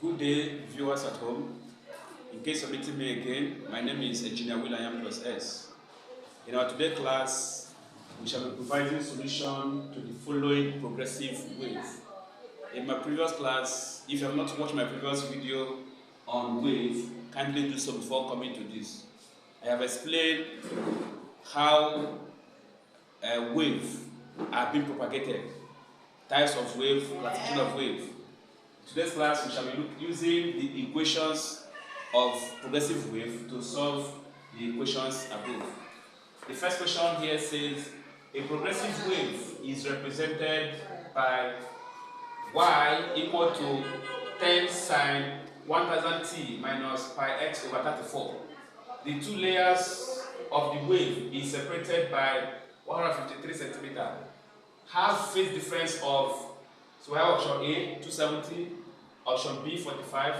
Good day, viewers at home. In case you're meeting me again, my name is Engineer William plus S. In our today class, we shall be providing solution to the following progressive wave. In my previous class, if you have not watched my previous video on wave, kindly do so before coming to this. I have explained how a wave are being propagated, types of wave, classification of wave. Today's class, we shall be using the equations of progressive wave to solve the equations above. The first question here says, a progressive wave is represented by y equal to 10 sine 1000t minus pi x over 34. The two layers of the wave is separated by 153 centimeters. Have phase difference of, so we have option A 270, option B 45,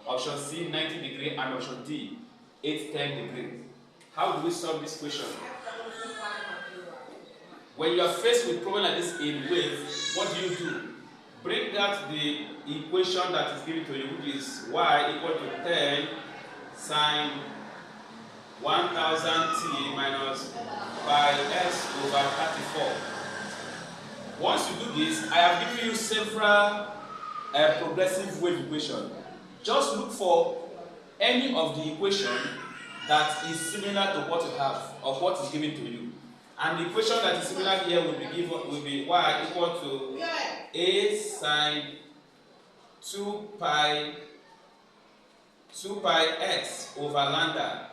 option C 90 degree, and option D 810 degree. How do we solve this question? When you are faced with problem like this in wave, what do? Bring out the equation that is given to you, which is y equal to 10 sine 1000t minus pi x over 34. Once you do this, I have given you several progressive wave equations. Just look for any of the equation that is similar to what you have or what is given to you. And the equation that is similar here will be y equal to a sine 2 pi x over lambda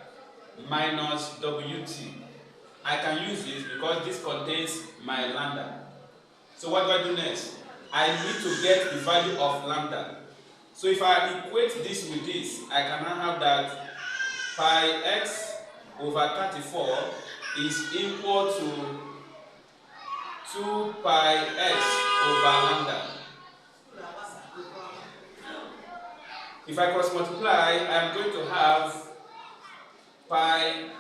minus wt. I can use this because this contains my lambda. So what do I do next? I need to get the value of lambda. So if I equate this with this, I can now have that pi x over 34 is equal to 2 pi x over lambda. If I cross multiply, I'm going to have pi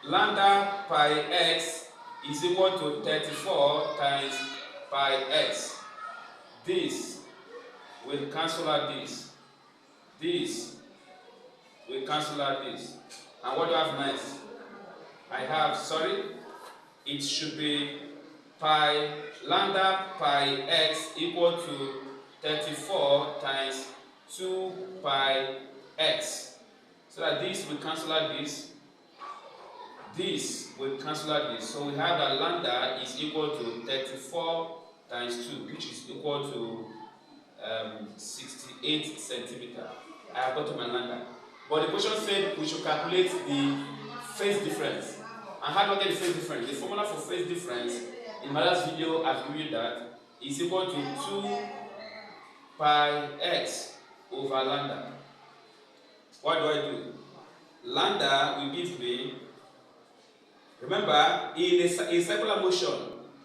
lambda pi x is equal to 34 times pi x. This will cancel out this. This will cancel out this. And what do I have next? I have, it should be pi lambda pi x equal to 34 times 2 pi x. So that this will cancel out this. This will cancel out this. So we have that lambda is equal to 34 times 2, which is equal to 68 centimeters. I have got to my lambda. But the question said we should calculate the phase difference. And how do I get the phase difference? The formula for phase difference in my last video I've given you that is equal to 2 pi x over lambda. What do? Lambda will give me, remember, in a circular motion,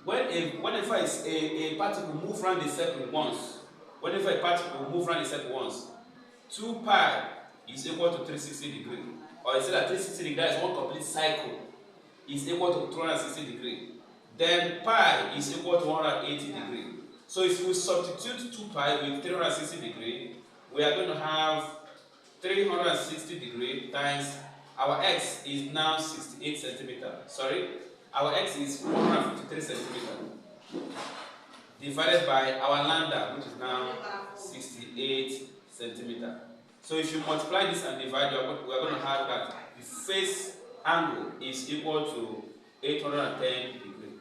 whenever a particle moves around the circle once, 2 pi is equal to 360 degrees. Or I say that 360 degrees is one complete cycle, is equal to 260 degrees. Then pi is equal to 180 degrees. So if we substitute 2 pi with 360 degrees, we are going to have 360 degrees times our x is now 68 centimeters. Our x is 153 centimeters divided by our lambda, which is now 68 centimeters. So if you multiply this and divide, we are going to have that the phase angle is equal to 810 degrees.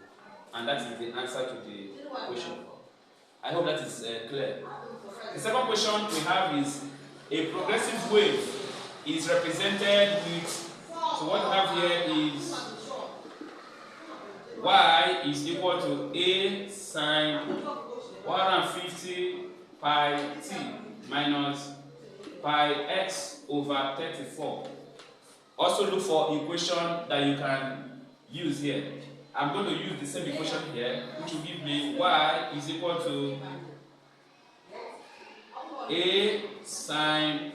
And that is the answer to the question. I hope that is clear. The second question we have is a progressive wave is represented with, so what we have here is y is equal to a sine 150 pi t minus pi x over 34. Also look for equation that you can use here. I'm going to use the same equation here, which will give me y is equal to a sine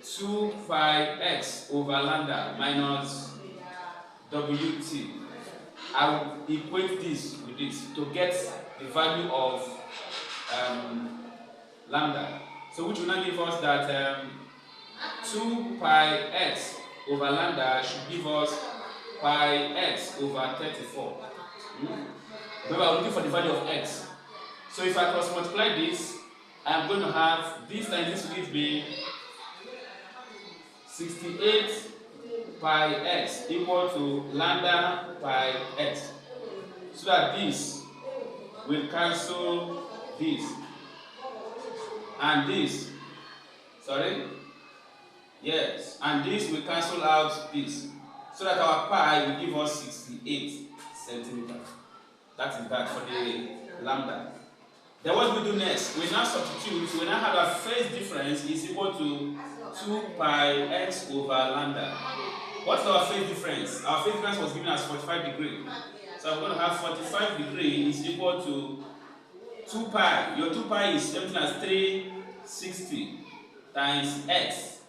2 pi x over lambda minus wt. I will equate this with this to get the value of lambda. So which will now give us that 2 pi x over lambda should give us pi x over 34. Remember, I'm looking for the value of x. So if I cross multiply this, I am going to have this times this will give me 68 pi x equal to lambda pi x. So that this will cancel this and this. Sorry? Yes, and this will cancel out this. So that our pi will give us 68 centimeters. That is that for the lambda. Then what we do next? We now substitute. We now have our phase difference is equal to 2 pi x over lambda. What's our phase difference? Our phase difference was given as 45 degrees. So I'm going to have 45 degrees is equal to 2 pi. Your 2 pi is something as 360 times x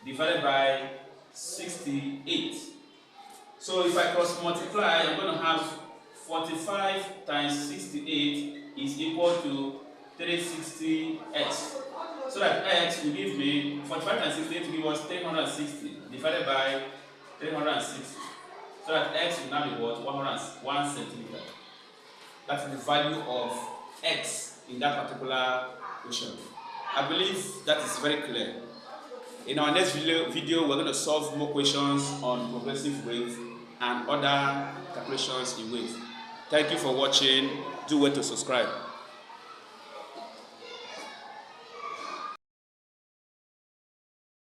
divided by 68. So if I cross multiply, I'm going to have 45 times 68 is equal to 360x. So that x will give me 45 times 68 will give us 360 divided by 360. So that x will now be what? 1 centimeter. That's the value of x in that particular question. I believe that is very clear. In our next video we're going to solve more questions on progressive wave and other calculations in wave. Thank you for watching. Do well to subscribe.